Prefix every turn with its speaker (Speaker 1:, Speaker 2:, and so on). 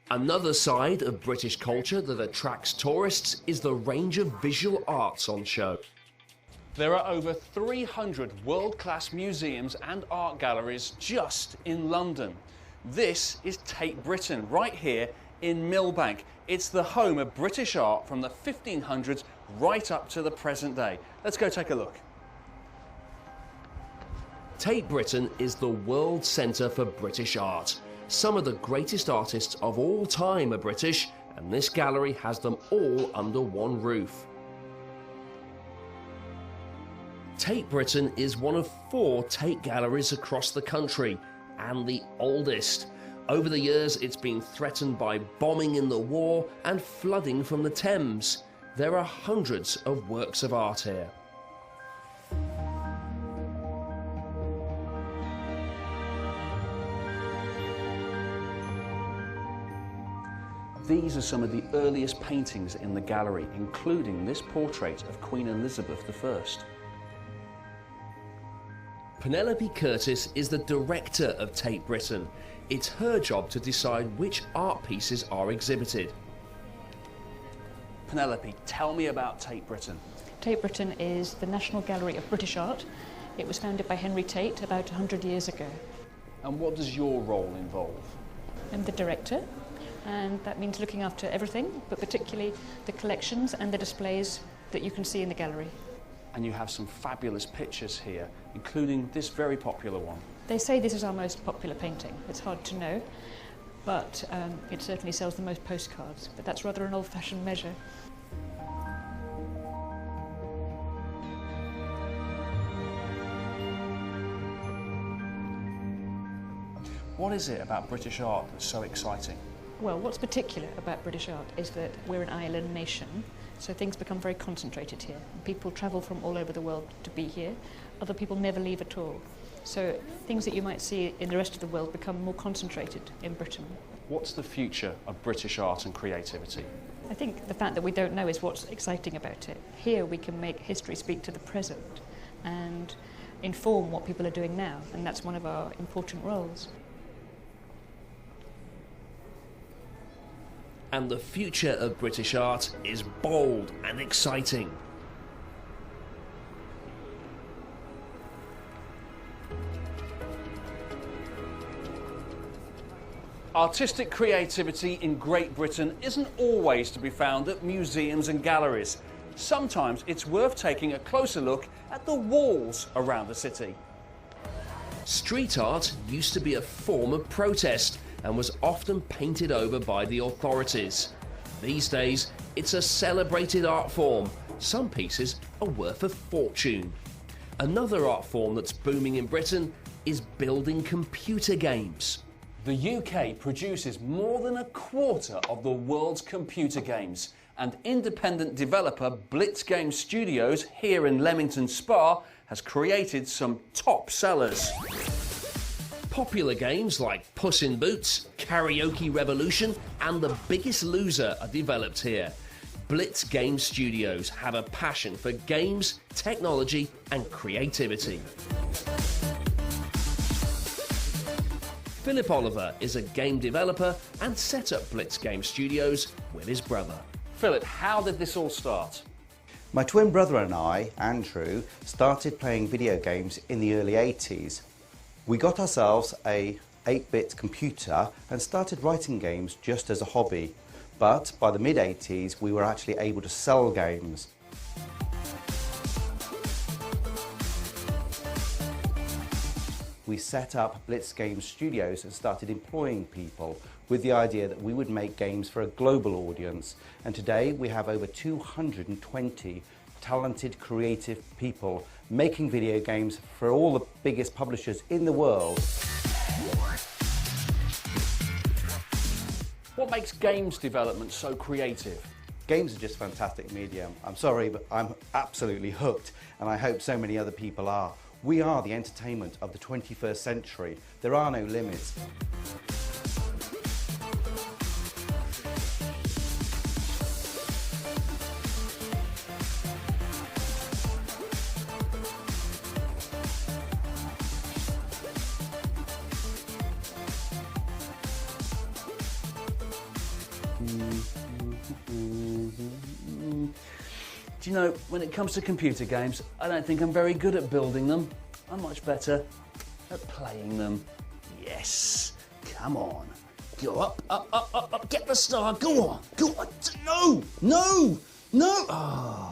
Speaker 1: Another side of British culture that attracts tourists is the range of visual arts on show. There are over 300 world-class museums and art galleries just in London. This is Tate Britain, right here in Millbank. It's the home of British art from the 1500s right up to the present day. Let's go take a look. Tate Britain is the world centre for British art. Some of the greatest artists of all time are British, and this gallery has them all under one roof. Tate Britain is one of 4 Tate galleries across the country, and the oldest. Over the years, it's been threatened by bombing in the war and flooding from the Thames. There are hundreds of works of art here. These are some of the earliest paintings in the gallery, including this portrait of Queen Elizabeth I. Penelope Curtis is the director of Tate Britain. It's her job to decide which art pieces are exhibited. Penelope, tell me about Tate Britain.
Speaker 2: Tate Britain is the National Gallery of British Art. It was founded by Henry Tate about 100 years ago.
Speaker 1: And what does your role involve?
Speaker 2: I'm the director, and that means looking after everything, but particularly the collections and the displays that you can see in the gallery.
Speaker 1: And you have some fabulous pictures here, including this very popular one.
Speaker 2: They say this is our most popular painting. It's hard to know, but it certainly sells the most postcards, but that's rather an old-fashioned measure.
Speaker 1: What is it about British art that's so exciting?
Speaker 2: Well, what's particular about British art is that we're an island nation, so things become very concentrated here. People travel from all over the world to be here. Other people never leave at all. So things that you might see in the rest of the world become more concentrated in Britain.
Speaker 1: What's the future of British art and creativity?
Speaker 2: I think the fact that we don't know is what's exciting about it. Here we can make history speak to the present and inform what people are doing now, and that's one of our important roles.
Speaker 1: And the future of British art is bold and exciting. Artistic creativity in Great Britain isn't always to be found at museums and galleries. Sometimes it's worth taking a closer look at the walls around the city. Street art used to be a form of protest and was often painted over by the authorities. These days, it's a celebrated art form. Some pieces are worth a fortune. Another art form that's booming in Britain is building computer games. The UK produces more than a quarter of the world's computer games, and independent developer Blitz Game Studios here in Leamington Spa has created some top sellers. Popular games like Puss in Boots, Karaoke Revolution and The Biggest Loser are developed here. Blitz Game Studios have a passion for games, technology and creativity. Philip Oliver is a game developer and set up Blitz Game Studios with his brother. Philip, how did this all start?
Speaker 3: My twin brother and I, Andrew, started playing video games in the early 80s. We got ourselves a 8-bit computer and started writing games just as a hobby. But by the mid-80s, we were actually able to sell games. We set up Blitz Game Studios and started employing people with the idea that we would make games for a global audience. And today we have over 220 talented, creative people making video games for all the biggest publishers in the world.
Speaker 1: What makes games development so creative?
Speaker 3: Games are just fantastic medium. I'm sorry, but I'm absolutely hooked, and I hope so many other people are. We are the entertainment of the 21st century. There are no limits.
Speaker 1: Do you know, when it comes to computer games, I don't think I'm very good at building them. I'm much better at playing them. Yes, come on. Go up, up, up, up, up, get the star, go on, go on. No, no, no. Oh.